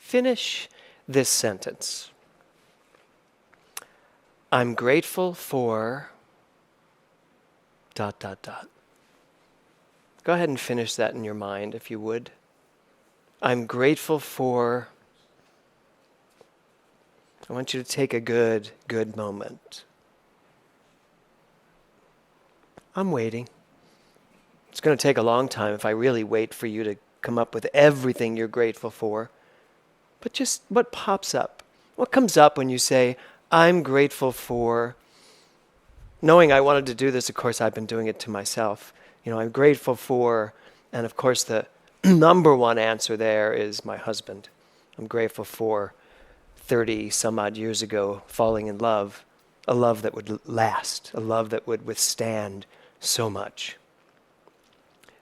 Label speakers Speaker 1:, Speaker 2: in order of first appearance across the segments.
Speaker 1: finish this sentence. I'm grateful for ... Go ahead and finish that in your mind, if you would. I'm grateful for... I want you to take a good moment. I'm waiting. It's going to take a long time if I really wait for you to come up with everything you're grateful for. But just what pops up? What comes up when you say, I'm grateful for... Knowing I wanted to do this, of course, I've been doing it to myself. I'm grateful for... And of course, the number one answer there is my husband. I'm grateful for 30 some odd years ago falling in love. A love that would last. A love that would withstand so much.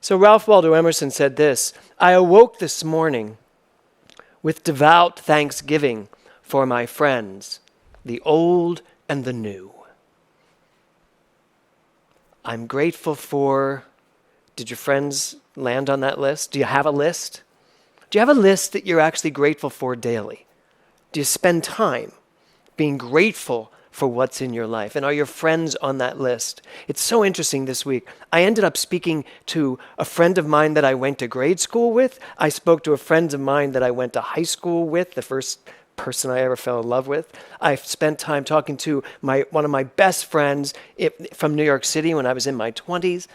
Speaker 1: So Ralph Waldo Emerson said this, I awoke this morning with devout thanksgiving for my friends, the old and the new. I'm grateful for... Did your friends land on that list? Do you have a list? Do you have a list that you're actually grateful for daily? Do you spend time being grateful for what's in your life? And are your friends on that list? It's so interesting this week. I ended up speaking to a friend of mine that I went to grade school with. I spoke to a friend of mine that I went to high school with, the first person I ever fell in love with. I've spent time talking to one of my best friends from New York City when I was in my 20s.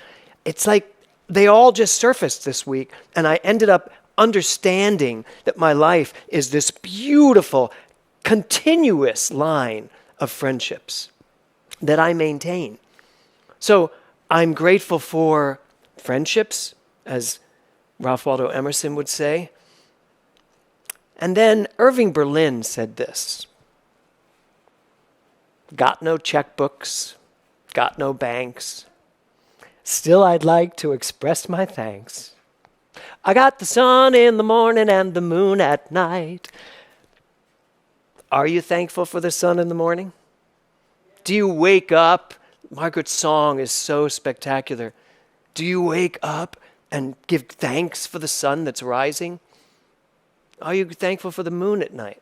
Speaker 1: It's like they all just surfaced this week, and I ended up understanding that my life is this beautiful, continuous line of friendships that I maintain. So I'm grateful for friendships, as Ralph Waldo Emerson would say. And then Irving Berlin said this, got no checkbooks, got no banks. Still I'd like to express my thanks. I got the sun in the morning and the moon at night. Are you thankful for the sun in the morning? Do you wake up? Margaret's song is so spectacular. Do you wake up and give thanks for the sun that's rising? Are you thankful for the moon at night?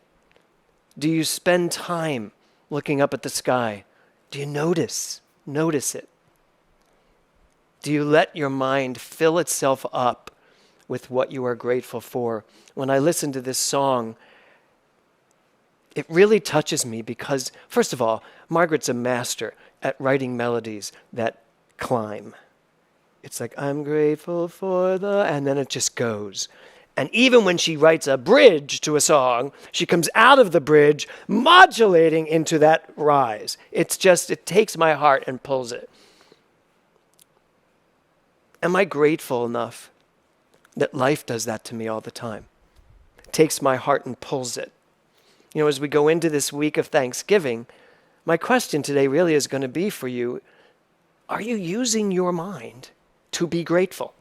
Speaker 1: Do you spend time looking up at the sky? Do you notice it? Do you let your mind fill itself up with what you are grateful for? When I listen to this song, it really touches me because, first of all, Margaret's a master at writing melodies that climb. It's like, I'm grateful for the... And then it just goes. And even when she writes a bridge to a song, she comes out of the bridge modulating into that rise. It takes my heart and pulls it. Am I grateful enough that life does that to me all the time? It takes my heart and pulls it. As we go into this week of Thanksgiving, my question today really is going to be for you, are you using your mind to be grateful?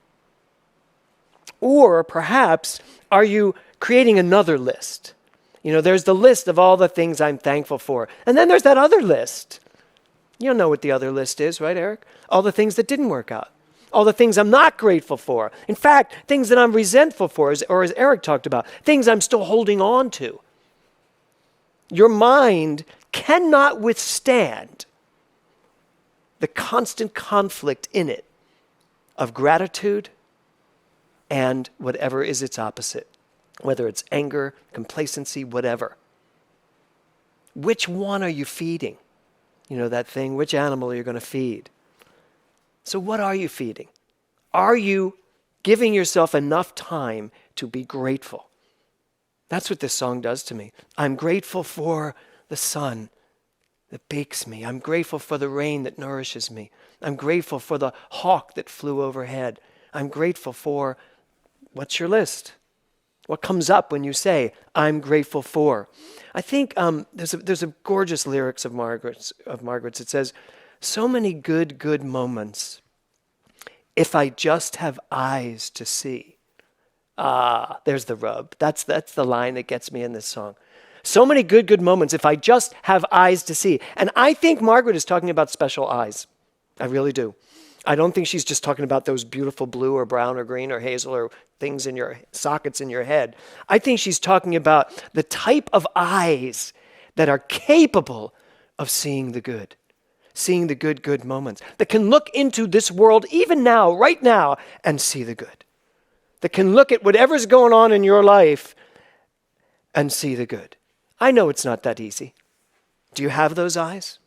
Speaker 1: Or perhaps, are you creating another list? There's the list of all the things I'm thankful for. And then there's that other list. You know what the other list is, right, Eric? All the things that didn't work out. All the things I'm not grateful for. In fact, things that I'm resentful for, or as Eric talked about, things I'm still holding on to. Your mind cannot withstand the constant conflict in it of gratitude and whatever is its opposite, whether it's anger, complacency, whatever. Which one are you feeding? That thing, which animal are you going to feed? So what are you feeding? Are you giving yourself enough time to be grateful? That's what this song does to me. I'm grateful for the sun that bakes me. I'm grateful for the rain that nourishes me. I'm grateful for the hawk that flew overhead. I'm grateful for... What's your list? What comes up when you say, I'm grateful for? I think there's a gorgeous lyrics of Margaret's. It says, so many good moments, if I just have eyes to see. There's the rub. That's the line that gets me in this song. So many good moments, if I just have eyes to see. And I think Margaret is talking about special eyes. I really do. I don't think she's just talking about those beautiful blue or brown or green or hazel or things in your sockets in your head. I think she's talking about the type of eyes that are capable of seeing the good moments, that can look into this world even now, right now, and see the good. That can look at whatever's going on in your life and see the good. I know it's not that easy. Do you have those eyes?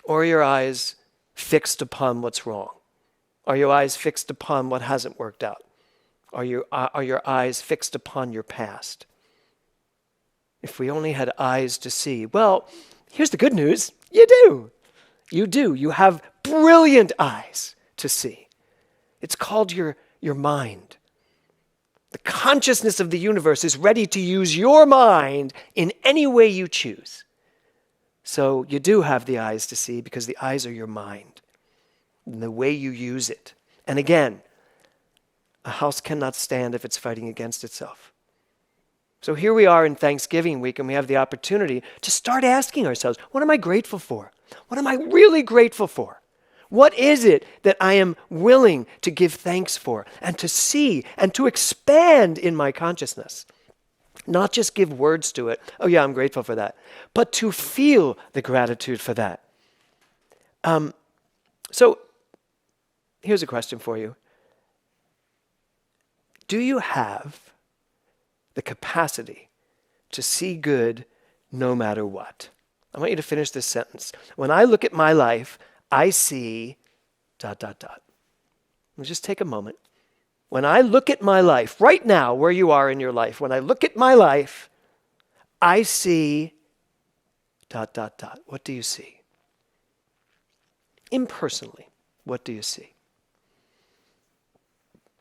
Speaker 1: Or are your eyes fixed upon what's wrong? Are your eyes fixed upon what hasn't worked out? Are your eyes fixed upon your past? If we only had eyes to see. Well, here's the good news. You do. You do. You have brilliant eyes to see. It's called your mind. The consciousness of the universe is ready to use your mind in any way you choose. So you do have the eyes to see because the eyes are your mind and the way you use it. And again, a house cannot stand if it's fighting against itself. So here we are in Thanksgiving week, and we have the opportunity to start asking ourselves, what am I grateful for? What am I really grateful for? What is it that I am willing to give thanks for and to see and to expand in my consciousness? Not just give words to it, oh yeah, I'm grateful for that, but to feel the gratitude for that. So here's a question for you. Do you have the capacity to see good no matter what? I want you to finish this sentence. When I look at my life, I see ... Let's just take a moment. When I look at my life, right now, where you are in your life, when I look at my life, I see ... What do you see? Impersonally, what do you see?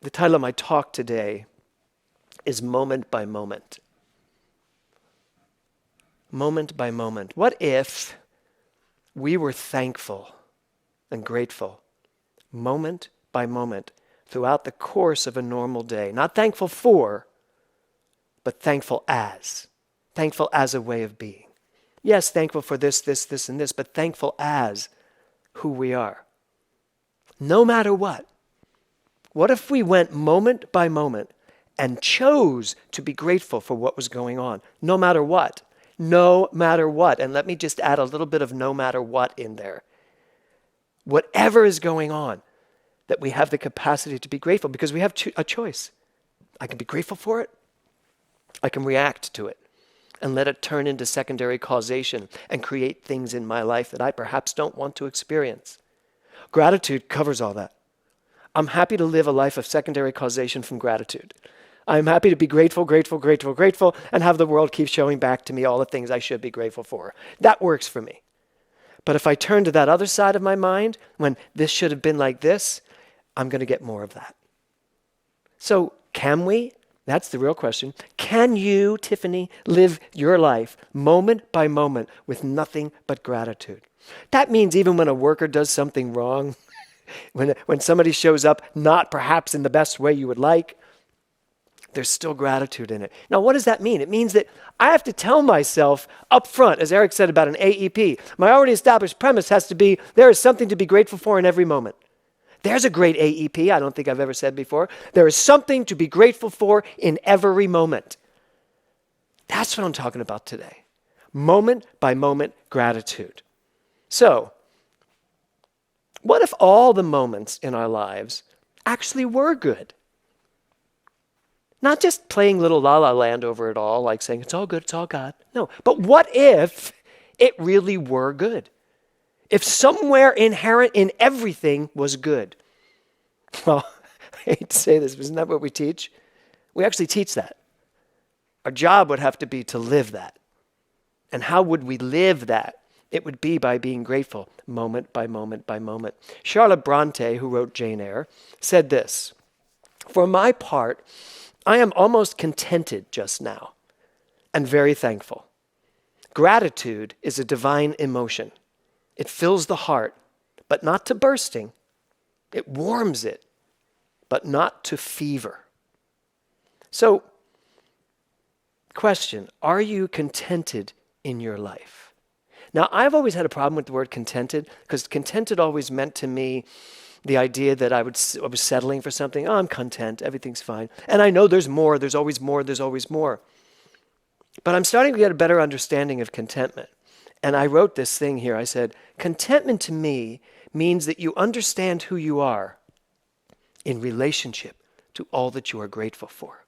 Speaker 1: The title of my talk today is Moment by Moment. Moment by moment. What if we were thankful and grateful, moment by moment, throughout the course of a normal day? Not thankful for, but thankful as a way of being. Yes, thankful for this, and this, but thankful as who we are. No matter what. What if we went moment by moment and chose to be grateful for what was going on, no matter what? No matter what. And let me just add a little bit of no matter what in there. Whatever is going on, that we have the capacity to be grateful, because we have a choice. I can be grateful for it. I can react to it and let it turn into secondary causation and create things in my life that I perhaps don't want to experience. Gratitude covers all that. I'm happy to live a life of secondary causation from gratitude. I'm happy to be grateful, and have the world keep showing back to me all the things I should be grateful for. That works for me. But if I turn to that other side of my mind, when this should have been like this, I'm going to get more of that. So can we? That's the real question. Can you, Tiffany, live your life moment by moment with nothing but gratitude? That means even when a worker does something wrong, when somebody shows up not perhaps in the best way you would like, there's still gratitude in it. Now, what does that mean? It means that I have to tell myself up front, as Eric said about an AEP, my already established premise has to be there is something to be grateful for in every moment. There's a great AEP I don't think I've ever said before. There is something to be grateful for in every moment. That's what I'm talking about today. Moment by moment gratitude. So, what if all the moments in our lives actually were good? Not just playing little la-la land over it all, like saying, it's all good, it's all God. No, but what if it really were good? If somewhere inherent in everything was good? Well, I hate to say this, but isn't that what we teach? We actually teach that. Our job would have to be to live that. And how would we live that? It would be by being grateful, moment by moment by moment. Charlotte Bronte, who wrote Jane Eyre, said this, "For my part, I am almost contented just now and very thankful. Gratitude is a divine emotion. It fills the heart, but not to bursting. It warms it, but not to fever." So, question, are you contented in your life? Now, I've always had a problem with the word contented because contented always meant to me the idea that I was settling for something. Oh, I'm content. Everything's fine. And I know there's more. There's always more. There's always more. But I'm starting to get a better understanding of contentment. And I wrote this thing here. I said, contentment to me means that you understand who you are in relationship to all that you are grateful for.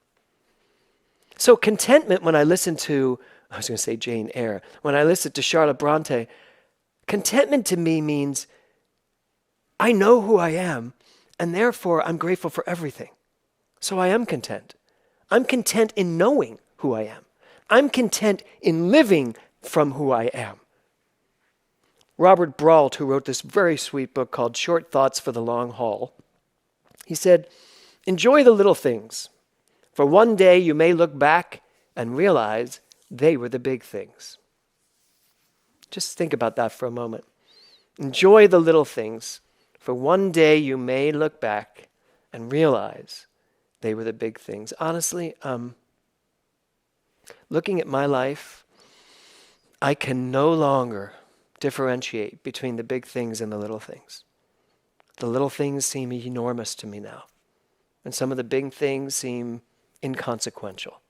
Speaker 1: So contentment, when I listen to, I was going to say Jane Eyre, when I listen to Charlotte Bronte, contentment to me means I know who I am, and therefore I'm grateful for everything. So I am content. I'm content in knowing who I am. I'm content in living from who I am. Robert Brault, who wrote this very sweet book called Short Thoughts for the Long Haul, he said, enjoy the little things, for one day you may look back and realize they were the big things. Just think about that for a moment. Enjoy the little things, for one day you may look back and realize they were the big things. Honestly, looking at my life, I can no longer differentiate between the big things and the little things. The little things seem enormous to me now, and some of the big things seem inconsequential.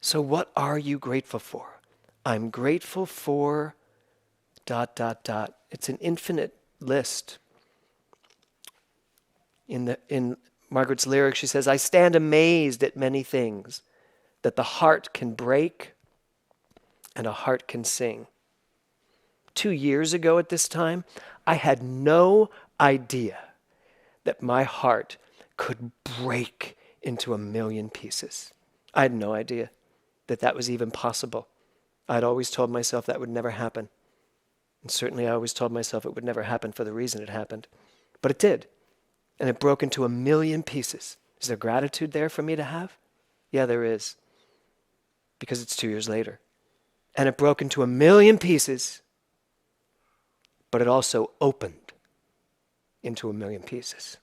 Speaker 1: So what are you grateful for? I'm grateful for ... It's an infinite list. In Margaret's lyric, she says, I stand amazed at many things that the heart can break and a heart can sing. 2 years ago at this time, I had no idea that my heart could break into a million pieces. I had no idea that that was even possible. I'd always told myself that would never happen. And certainly I always told myself it would never happen for the reason it happened. But it did. And it broke into a million pieces. Is there gratitude there for me to have? Yeah, there is. Because it's 2 years later. And it broke into a million pieces, but it also opened into a million pieces.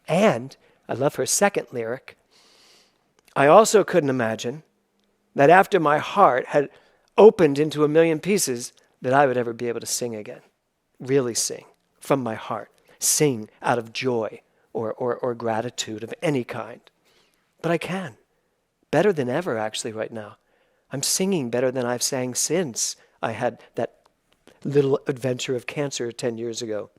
Speaker 1: And, I love her second lyric, I also couldn't imagine that after my heart had opened into a million pieces, that I would ever be able to sing again. Really sing from my heart. Sing out of joy or gratitude of any kind. But I can. Better than ever, actually, right now. I'm singing better than I've sang since I had that little adventure of cancer 10 years ago.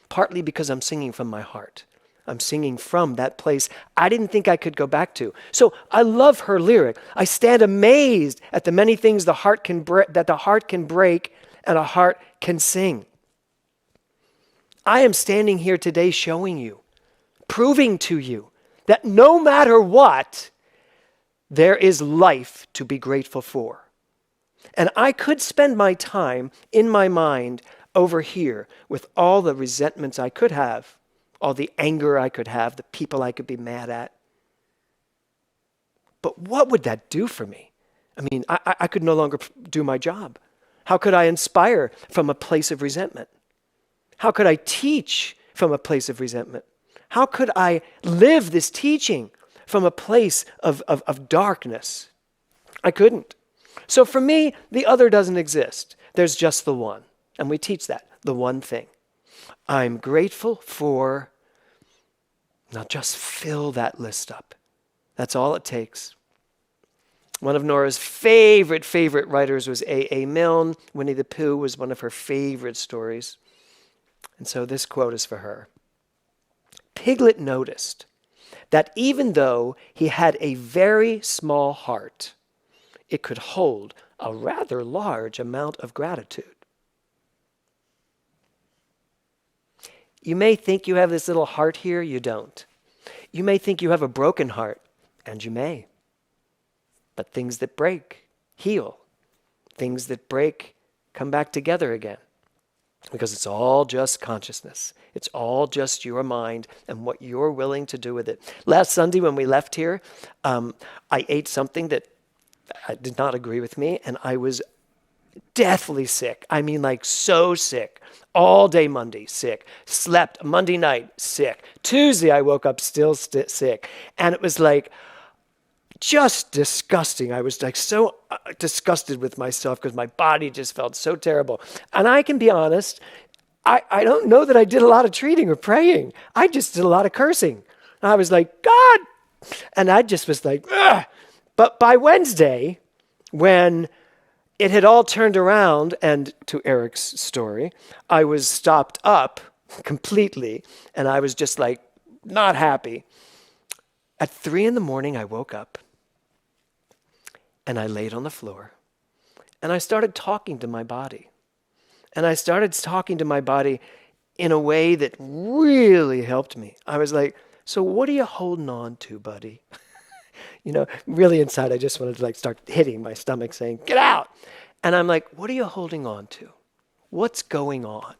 Speaker 1: Partly because I'm singing from my heart. I'm singing from that place I didn't think I could go back to. So I love her lyric. I stand amazed at the many things that the heart can break and a heart can sing. I am standing here today showing you, proving to you that no matter what, there is life to be grateful for. And I could spend my time in my mind over here with all the resentments I could have, all the anger I could have, the people I could be mad at. But what would that do for me? I mean, I could no longer do my job. How could I inspire from a place of resentment? How could I teach from a place of resentment? How could I live this teaching from a place of darkness? I couldn't. So for me, the other doesn't exist. There's just the one. And we teach that, the one thing. I'm grateful for... Now just fill that list up. That's all it takes. One of Nora's favorite writers was A. Mellon. Winnie the Pooh was one of her favorite stories. And so this quote is for her. Piglet noticed that even though he had a very small heart, it could hold a rather large amount of gratitude. You may think you have this little heart here, you don't. You may think you have a broken heart, and you may. But things that break heal. Things that break come back together again. Because it's all just consciousness. It's all just your mind and what you're willing to do with it. Last Sunday when we left here, I ate something that did not agree with me, and I was deathly sick. I mean, like so sick. All day Monday, sick. Slept Monday night, sick. Tuesday, I woke up still sick. And it was like just disgusting. I was like so disgusted with myself because my body just felt so terrible. And I can be honest, I don't know that I did a lot of treating or praying. I just did a lot of cursing. And I was like, God. And I just was like, ugh. But by Wednesday, when it had all turned around, and to Eric's story, I was stopped up completely, and I was just like not happy. At 3 a.m, I woke up, and I laid on the floor, and I started talking to my body. And I started talking to my body in a way that really helped me. I was like, so what are you holding on to, buddy? Really inside, I just wanted to like start hitting my stomach saying, get out. And I'm like, what are you holding on to? What's going on?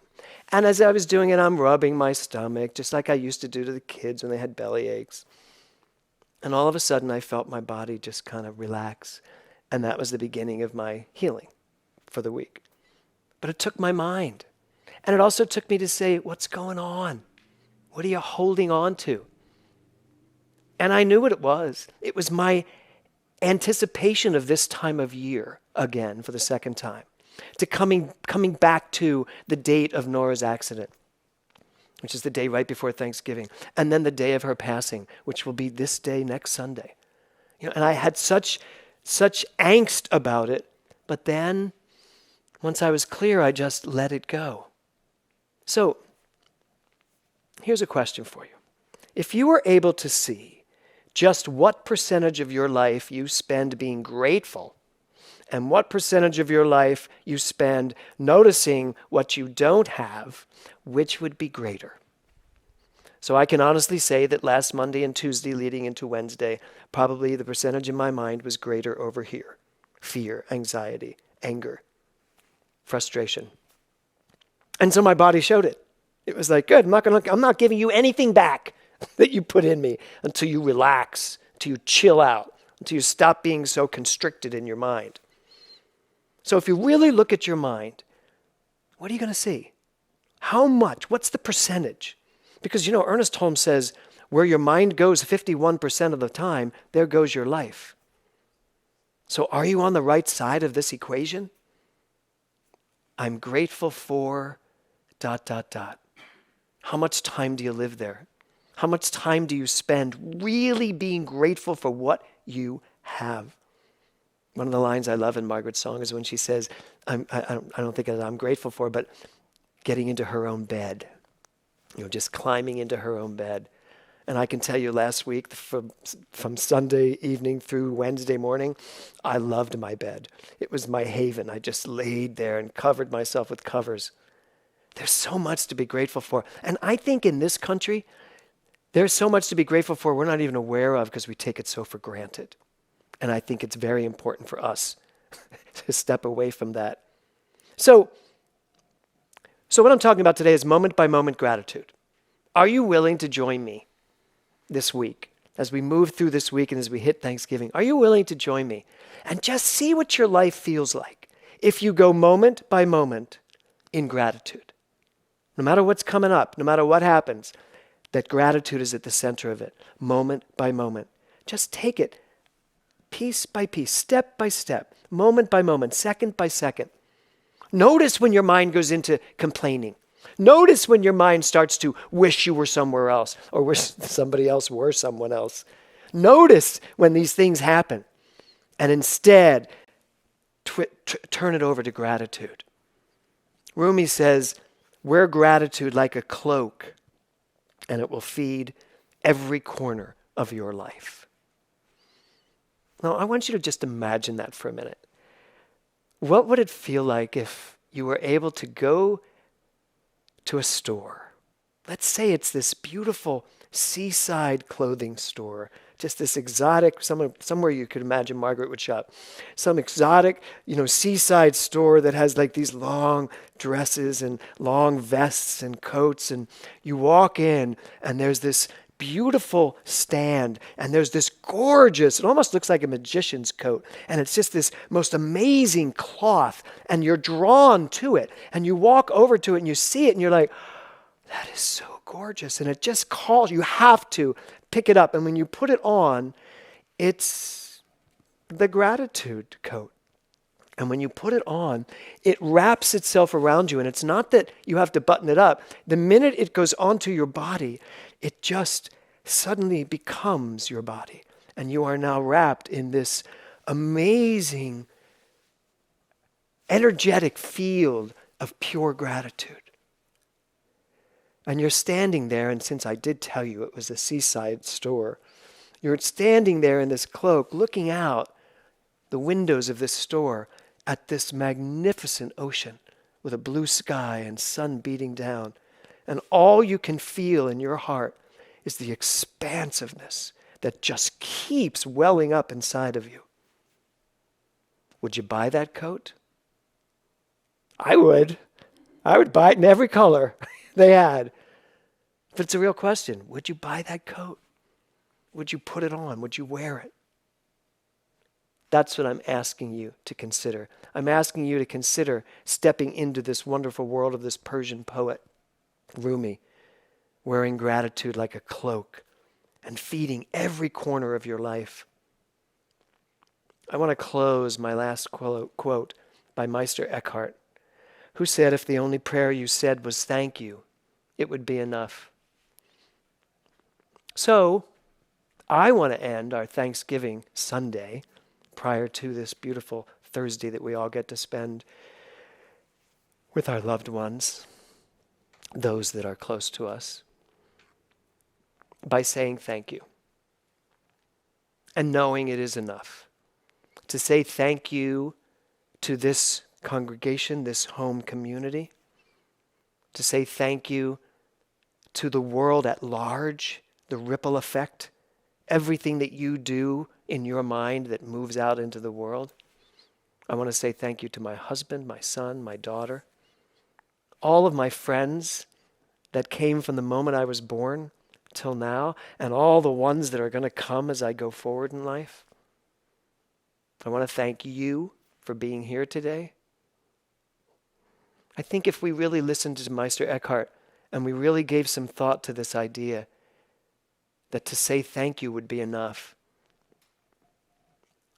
Speaker 1: And as I was doing it, I'm rubbing my stomach, just like I used to do to the kids when they had belly aches. And all of a sudden, I felt my body just kind of relax. And that was the beginning of my healing for the week. But it took my mind. And it also took me to say, what's going on? What are you holding on to? And I knew what it was. It was my anticipation of this time of year again for the second time, to coming back to the date of Nora's accident, which is the day right before Thanksgiving, and then the day of her passing, which will be this day next Sunday. And I had such angst about it, but then once I was clear, I just let it go. So here's a question for you. If you were able to see just what percentage of your life you spend being grateful and what percentage of your life you spend noticing what you don't have, which would be greater? So I can honestly say that last Monday and Tuesday leading into Wednesday, probably the percentage in my mind was greater over here. Fear, anxiety, anger, frustration. And so my body showed it. It was like, good, I'm not giving you anything back that you put in me until you relax, until you chill out, until you stop being so constricted in your mind. So if you really look at your mind, what are you going to see? How much? What's the percentage? Because, Ernest Holmes says, where your mind goes 51% of the time, there goes your life. So are you on the right side of this equation? I'm grateful for ... How much time do you live there? How much time do you spend really being grateful for what you have? One of the lines I love in Margaret's song is when she says, I don't think that I'm grateful for, but getting into her own bed, just climbing into her own bed. And I can tell you last week, from Sunday evening through Wednesday morning, I loved my bed. It was my haven. I just laid there and covered myself with covers. There's so much to be grateful for. And I think in this country, there's so much to be grateful for we're not even aware of because we take it so for granted. And I think it's very important for us to step away from that. So what I'm talking about today is moment-by-moment gratitude. Are you willing to join me this week as we move through this week and as we hit Thanksgiving? Are you willing to join me and just see what your life feels like if you go moment by moment in gratitude? No matter what's coming up, no matter what happens, that gratitude is at the center of it, moment by moment. Just take it piece by piece, step by step, moment by moment, second by second. Notice when your mind goes into complaining. Notice when your mind starts to wish you were somewhere else or wish somebody else were someone else. Notice when these things happen and instead turn it over to gratitude. Rumi says, wear gratitude like a cloak and it will feed every corner of your life. Now, I want you to just imagine that for a minute. What would it feel like if you were able to go to a store? Let's say it's this beautiful seaside clothing store, just this exotic, somewhere you could imagine Margaret would shop. Some exotic, seaside store that has like these long dresses and long vests and coats. And you walk in and there's this beautiful stand and there's this gorgeous, it almost looks like a magician's coat. And it's just this most amazing cloth and you're drawn to it. And you walk over to it and you see it and you're like, that is so gorgeous. And it just calls, you have to pick it up. And when you put it on, it's the gratitude coat. And when you put it on, it wraps itself around you. And it's not that you have to button it up. The minute it goes onto your body, it just suddenly becomes your body. And you are now wrapped in this amazing, energetic field of pure gratitude. And you're standing there, and since I did tell you it was a seaside store, you're standing there in this cloak looking out the windows of this store at this magnificent ocean with a blue sky and sun beating down. And all you can feel in your heart is the expansiveness that just keeps welling up inside of you. Would you buy that coat? I would. I would buy it in every color they had. But it's a real question. Would you buy that coat? Would you put it on? Would you wear it? That's what I'm asking you to consider. I'm asking you to consider stepping into this wonderful world of this Persian poet, Rumi, wearing gratitude like a cloak and feeding every corner of your life. I want to close my last quote by Meister Eckhart, who said, if the only prayer you said was thank you, it would be enough. So, I want to end our Thanksgiving Sunday prior to this beautiful Thursday that we all get to spend with our loved ones, those that are close to us, by saying thank you and knowing it is enough. To say thank you to this congregation, this home community, to say thank you to the world at large, the ripple effect, everything that you do in your mind that moves out into the world. I want to say thank you to my husband, my son, my daughter, all of my friends that came from the moment I was born till now, and all the ones that are going to come as I go forward in life. I want to thank you for being here today. I think if we really listened to Meister Eckhart and we really gave some thought to this idea that to say thank you would be enough,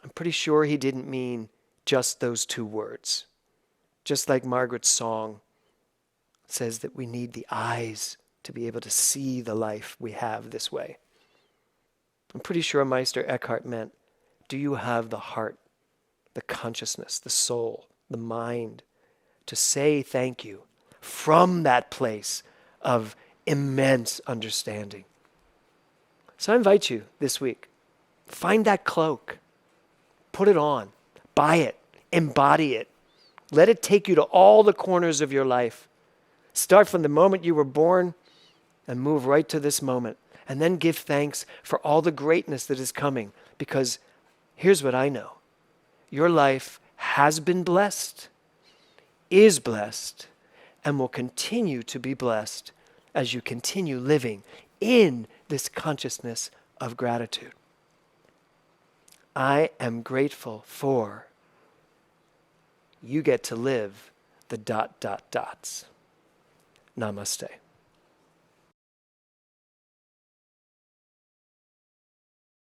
Speaker 1: I'm pretty sure he didn't mean just those two words. Just like Margaret's song says that we need the eyes to be able to see the life we have this way. I'm pretty sure Meister Eckhart meant, do you have the heart, the consciousness, the soul, the mind to say thank you from that place of immense understanding? So I invite you this week, find that cloak, put it on, buy it, embody it. Let it take you to all the corners of your life. Start from the moment you were born and move right to this moment. And then give thanks for all the greatness that is coming. Because here's what I know. Your life has been blessed, is blessed, and will continue to be blessed as you continue living in this consciousness of gratitude. I am grateful for you get to live the ... Namaste.